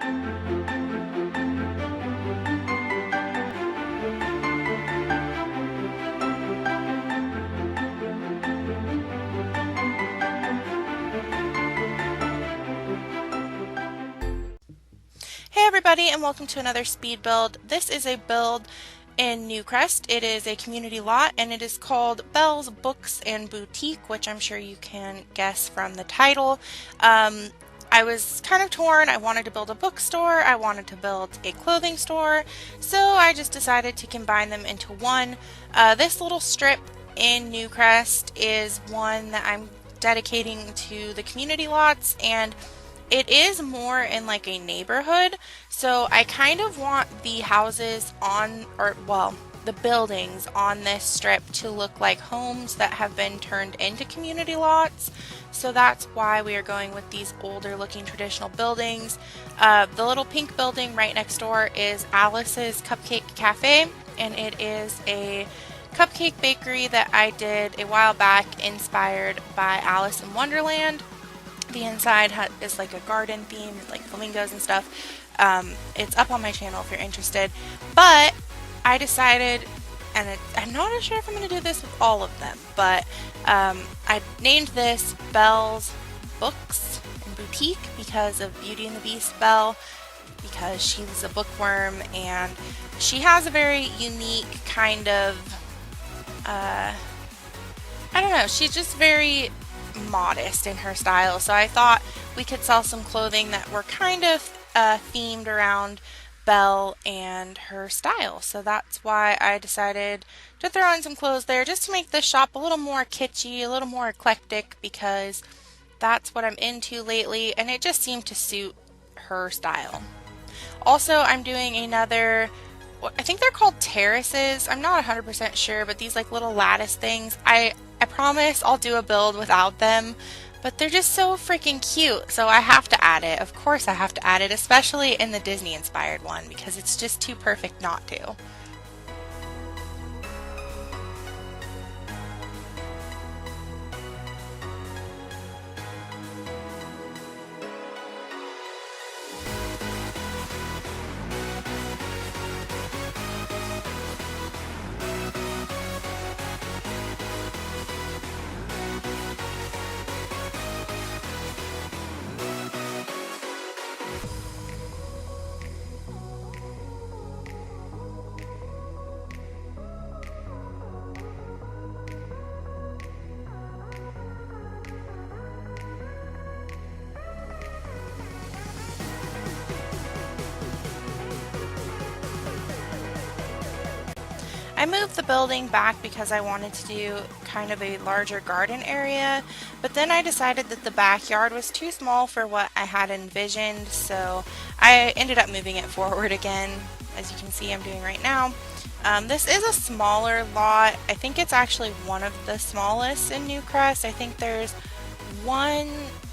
Hey everybody, and welcome to another speed build. This is a build in Newcrest. It is a community lot and it is called Belle's Books and Boutique, which I'm sure you can guess from the title. I was kind of torn. I wanted to build a bookstore, I wanted to build a clothing store, so I just decided to combine them into one. This little strip in Newcrest is one that I'm dedicating to the community lots, and it is more in like a neighborhood, so I kind of want the houses on, or well, the buildings on this strip to look like homes that have been turned into community lots. So that's why we are going with these older looking traditional buildings. The little pink building right next door is Alice's Cupcake Cafe, and it is a cupcake bakery that I did a while back inspired by Alice in Wonderland. The inside is like a garden theme with like flamingos and stuff. It's up on my channel if you're interested. But I decided, and I'm not sure if I'm going to do this with all of them, but I named this Belle's Books and Boutique because of Beauty and the Beast Belle, because she's a bookworm and she has a very unique kind of, I don't know, she's just very modest in her style, so I thought we could sell some clothing that were kind of themed around Belle and her style. So that's why I decided to throw in some clothes there, just to make this shop a little more kitschy, a little more eclectic, because that's what I'm into lately and it just seemed to suit her style. Also, I'm doing another, I think they're called terraces, I'm not 100% sure, but these like little lattice things, I promise I'll do a build without them, but they're just so freaking cute, so I have to add it. Of course I have to add it, especially in the Disney inspired one, because it's just too perfect not to. I moved the building back because I wanted to do kind of a larger garden area, but then I decided that the backyard was too small for what I had envisioned, so I ended up moving it forward again, as you can see I'm doing right now. This is a smaller lot. I think it's actually one of the smallest in Newcrest. I think there's one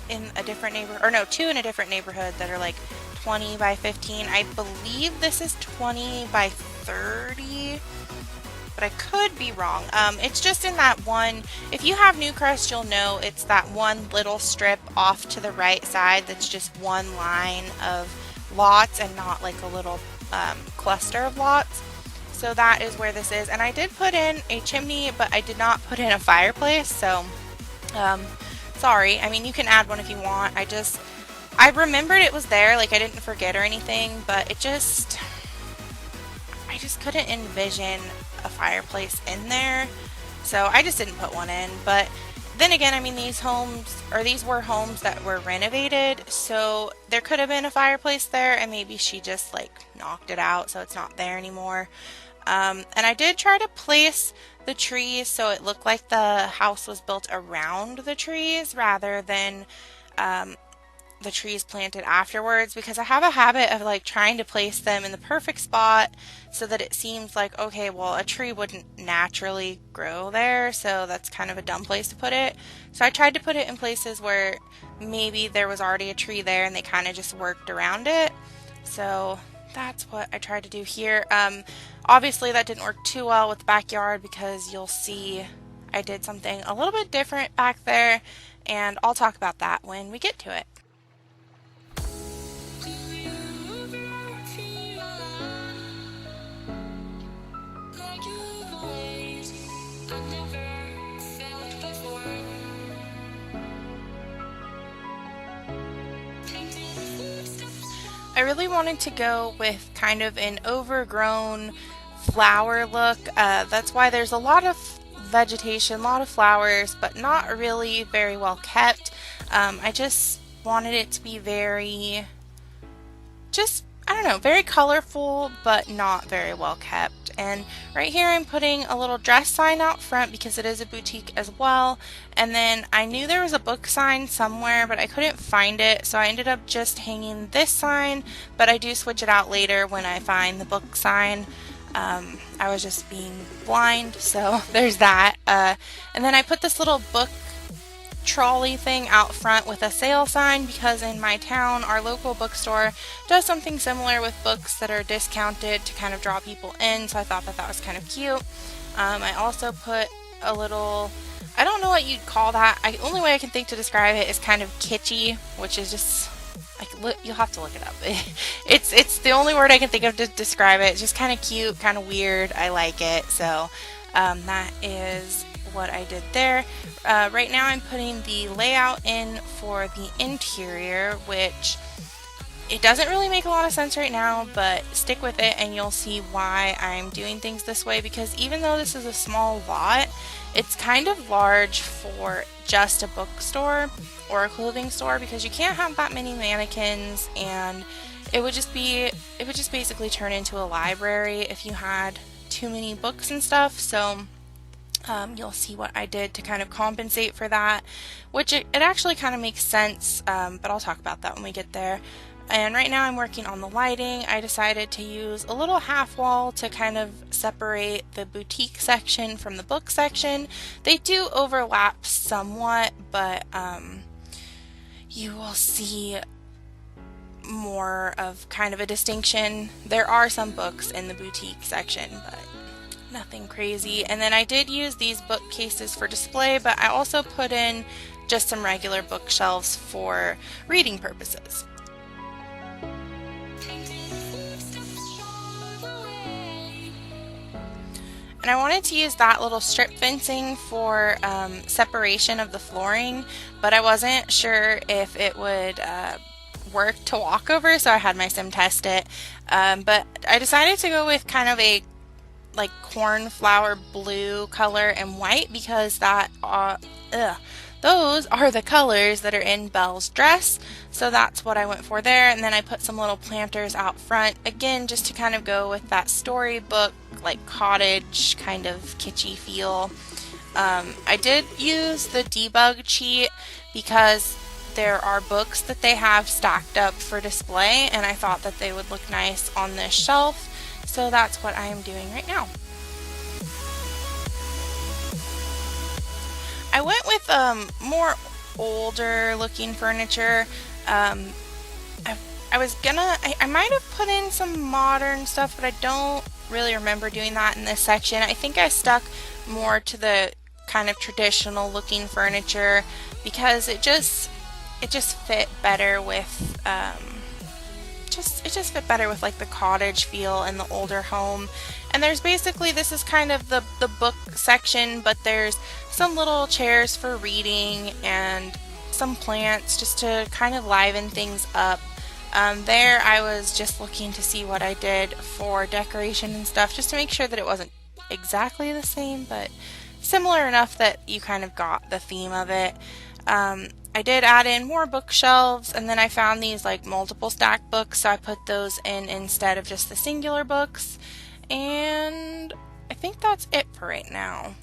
in a different neighborhood, or no, two in a different neighborhood that are like 20 by 15. I believe this is 20 by 30. But I could be wrong. It's just in that one, if you have Newcrest, you'll know it's that one little strip off to the right side that's just one line of lots and not like a little cluster of lots. So that is where this is. And I did put in a chimney, but I did not put in a fireplace, so sorry. I mean, you can add one if you want. I remembered it was there, like I didn't forget or anything, but I just couldn't envision a fireplace in there, so I just didn't put one in. But then again, I mean, these were homes that were renovated, so there could have been a fireplace there and maybe she just like knocked it out so it's not there anymore. And I did try to place the trees so it looked like the house was built around the trees rather than the trees planted afterwards, because I have a habit of like trying to place them in the perfect spot so that it seems like, okay, well, a tree wouldn't naturally grow there, so that's kind of a dumb place to put it. So I tried to put it in places where maybe there was already a tree there and they kind of just worked around it. So that's what I tried to do here. Obviously that didn't work too well with the backyard, because you'll see I did something a little bit different back there, and I'll talk about that when we get to it. I really wanted to go with kind of an overgrown flower look. That's why there's a lot of vegetation, a lot of flowers, but not really very well kept. I just wanted it to be very, just, I don't know, very colorful, but not very well kept. And right here I'm putting a little dress sign out front because it is a boutique as well. And then I knew there was a book sign somewhere, but I couldn't find it, so I ended up just hanging this sign, but I do switch it out later when I find the book sign. I was just being blind, so there's that. And then I put this little book trolley thing out front with a sale sign because in my town, our local bookstore does something similar with books that are discounted to kind of draw people in, so I thought that that was kind of cute. I also put a little, I don't know what you'd call that. Only way I can think to describe it is kind of kitschy, which is just, like, you'll have to look it up. It's the only word I can think of to describe it. It's just kind of cute, kind of weird. I like it, so that is what I did there. Right now I'm putting the layout in for the interior, which it doesn't really make a lot of sense right now, but stick with it and you'll see why I'm doing things this way, because even though this is a small lot, it's kind of large for just a bookstore or a clothing store, because you can't have that many mannequins, and it would just basically turn into a library if you had too many books and stuff. So you'll see what I did to kind of compensate for that, which it actually kind of makes sense, but I'll talk about that when we get there. And right now I'm working on the lighting. I decided to use a little half wall to kind of separate the boutique section from the book section. They do overlap somewhat, but you will see more of kind of a distinction. There are some books in the boutique section, but nothing crazy. And then I did use these bookcases for display, but I also put in just some regular bookshelves for reading purposes. And I wanted to use that little strip fencing for separation of the flooring, but I wasn't sure if it would work to walk over, so I had my sim test it. But I decided to go with kind of a like cornflower blue color and white, because those are the colors that are in Belle's dress, so that's what I went for there. And then I put some little planters out front, again just to kind of go with that storybook, like cottage kind of kitschy feel. I did use the debug cheat because there are books that they have stacked up for display, and I thought that they would look nice on this shelf. So that's what I am doing right now. I went with more older looking furniture. I might have put in some modern stuff, but I don't really remember doing that in this section. I think I stuck more to the kind of traditional looking furniture because it just fit better with it just fit better with like the cottage feel and the older home. And there's basically, this is kind of the book section, but there's some little chairs for reading and some plants just to kind of liven things up. There I was just looking to see what I did for decoration and stuff, just to make sure that it wasn't exactly the same, but similar enough that you kind of got the theme of it. I did add in more bookshelves, and then I found these like multiple stack books, so I put those in instead of just the singular books. And I think that's it for right now.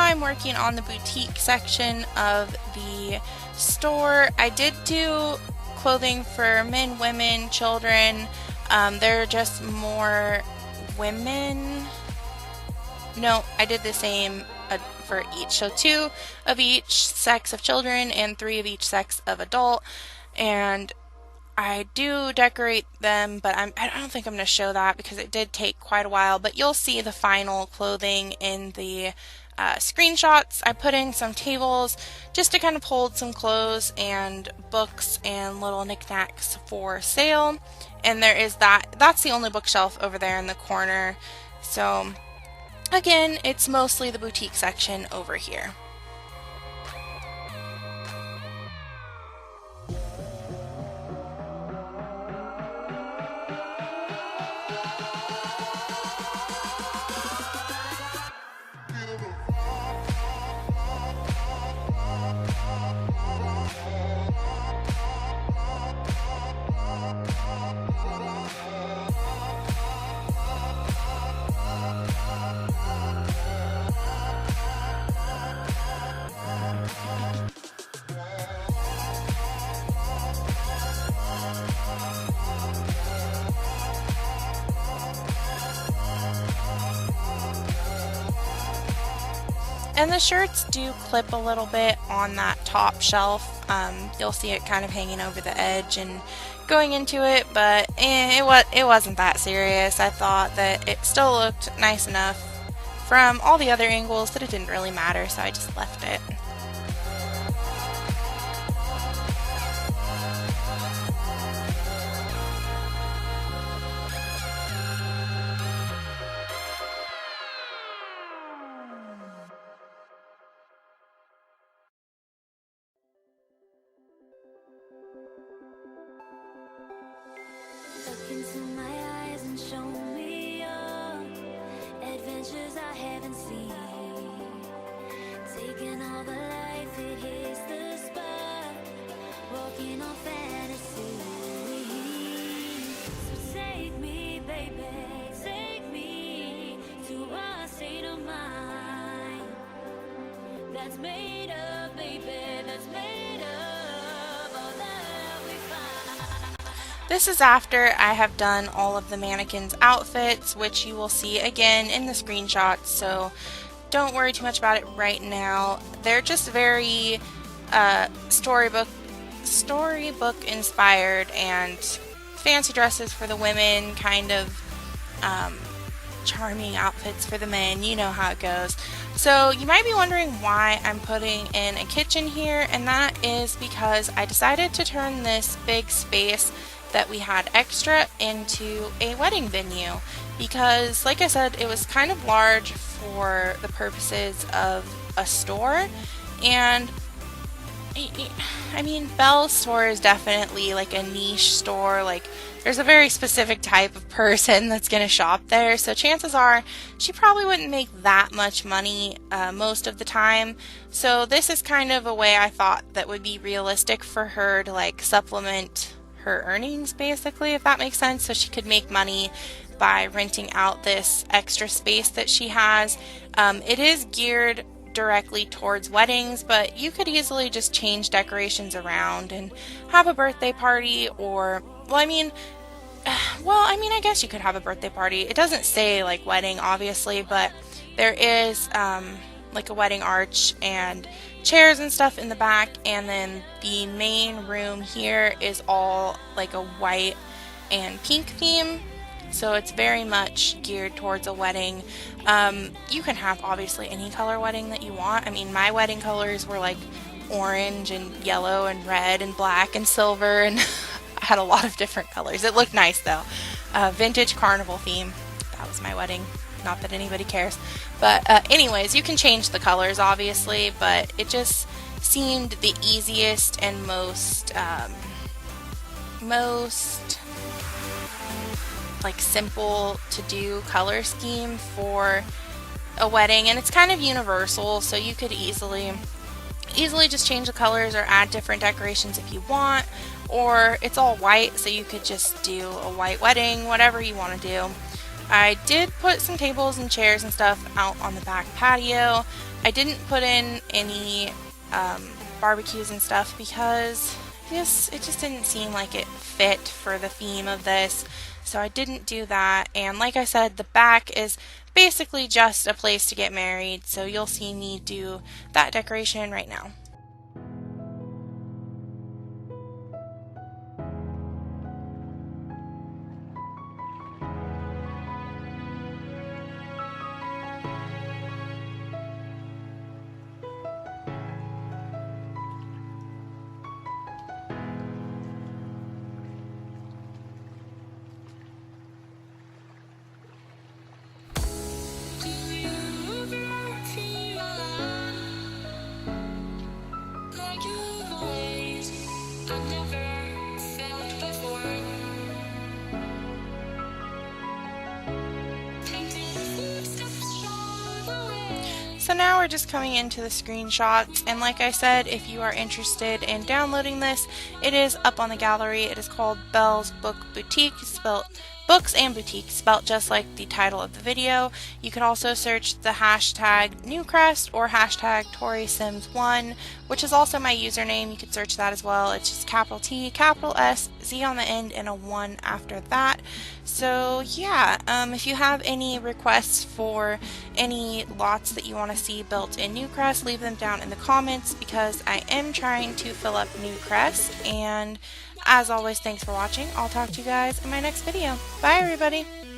I'm working on the boutique section of the store. I did do clothing for men, women, children. They're just more women. No, I did the same for each. So 2 of each sex of children and 3 of each sex of adult. And I do decorate them, but I don't think I'm going to show that because it did take quite a while. But you'll see the final clothing in the screenshots. I put in some tables just to kind of hold some clothes and books and little knickknacks for sale. And there is that's the only bookshelf over there in the corner. So again, it's mostly the boutique section over here. And the shirts do clip a little bit on that top shelf. You'll see it kind of hanging over the edge and going into it, but it wasn't that serious. I thought that it still looked nice enough from all the other angles that it didn't really matter, so I just left it. Look into my eyes and show me your adventures I haven't seen. Taking all the life, it hits the spot. Walking on fantasy. So take me, baby, take me to a state of mind that's made of, baby, that's made of all that we find. This is after I have done all of the mannequins' outfits, which you will see again in the screenshots, so don't worry too much about it right now. They're just very storybook inspired, and fancy dresses for the women, kind of charming outfits for the men. You know how it goes. So you might be wondering why I'm putting in a kitchen here, and that is because I decided to turn this big space that we had extra into a wedding venue, because like I said, it was kind of large for the purposes of a store. And I mean, Belle's store is definitely like a niche store. Like, there's a very specific type of person that's going to shop there, so chances are she probably wouldn't make that much money most of the time. So this is kind of a way I thought that would be realistic for her to like supplement her earnings, basically, if that makes sense, so she could make money by renting out this extra space that she has. It is geared directly towards weddings, but you could easily just change decorations around and have a birthday party, or I guess you could have a birthday party. It doesn't say like wedding, obviously, but there is like a wedding arch and chairs and stuff in the back, and then the main room here is all like a white and pink theme, so it's very much geared towards a wedding. You can have obviously any color wedding that you want. I mean, my wedding colors were like orange and yellow and red and black and silver, and I had a lot of different colors. It looked nice though. Vintage carnival theme. That was my wedding. Not that anybody cares. But anyways, you can change the colors obviously, but it just seemed the easiest and most like simple to do color scheme for a wedding, and it's kind of universal, so you could easily just change the colors or add different decorations if you want, or it's all white, so you could just do a white wedding, whatever you want to do. I did put some tables and chairs and stuff out on the back patio, I didn't put in any barbecues and stuff because it just didn't seem like it fit for the theme of this. So I didn't do that. And like I said, the back is basically just a place to get married. So you'll see me do that decoration right now. So now we're just coming into the screenshots, and like I said, if you are interested in downloading this, it is up on the gallery. It is called Belle's Book Boutique, spelled Books and Boutique, spelled just like the title of the video. You can also search the hashtag Newcrest or hashtag ToriSimz1, which is also my username. You could search that as well. It's just capital T, capital S, Z on the end, and a 1 after that. So yeah, if you have any requests for any lots that you want to see built in Newcrest, leave them down in the comments because I am trying to fill up Newcrest. And as always, thanks for watching. I'll talk to you guys in my next video. Bye everybody!